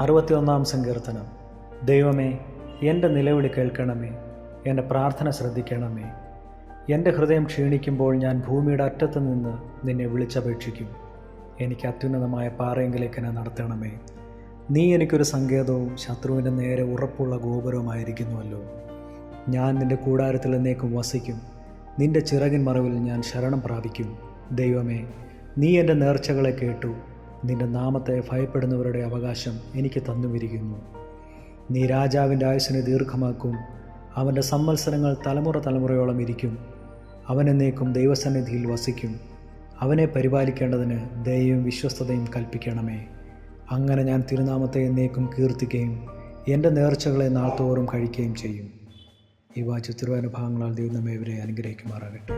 61 സങ്കീർത്തനം. ദൈവമേ, എൻ്റെ നിലവിളി കേൾക്കണമേ, എൻ്റെ പ്രാർത്ഥന ശ്രദ്ധിക്കണമേ. എൻ്റെ ഹൃദയം ക്ഷീണിക്കുമ്പോൾ ഞാൻ ഭൂമിയുടെ അറ്റത്ത് നിന്ന് നിന്നെ വിളിച്ചപേക്ഷിക്കും. എനിക്ക് അത്യുന്നതമായ പാറയെങ്കിലേക്ക് എന്നെ നടത്തണമേ. നീ എനിക്കൊരു സങ്കേതവും ശത്രുവിൻ്റെ നേരെ ഉറപ്പുള്ള ഗോപുരവുമായിരിക്കുന്നുവല്ലോ. ഞാൻ നിൻ്റെ കൂടാരത്തിൽ എന്നേക്കും വസിക്കും. നിൻ്റെ ചിറകിൻ മറവിൽ ഞാൻ ശരണം പ്രാപിക്കും. ദൈവമേ, നീ എൻ്റെ നേർച്ചകളെ കേട്ടു. നിൻ്റെ നാമത്തെ ഭയപ്പെടുന്നവരുടെ അവകാശം എനിക്ക് തന്നുമിരിക്കുന്നു. നീ രാജാവിൻ്റെ ആയുസ്സിനെ ദീർഘമാക്കും. അവൻ്റെ സംവത്സരങ്ങൾ തലമുറ തലമുറയോളം ഇരിക്കും. അവൻ എന്നേക്കും ദൈവസന്നിധിയിൽ വസിക്കും. അവനെ പരിപാലിക്കേണ്ടതിന് ദയയും വിശ്വസ്തതയും കൽപ്പിക്കണമേ. അങ്ങനെ ഞാൻ തിരുനാമത്തെ എന്നേക്കും കീർത്തിക്കുകയും എൻ്റെ നേർച്ചകളെ നാൾതോറും കഴിക്കുകയും ചെയ്യും. ഈ വാക്യ തിരുവചനഭാഗങ്ങളാൽ ദൈവം നമ്മെ ഇവരെ അനുഗ്രഹിക്കുമാറാകട്ടെ.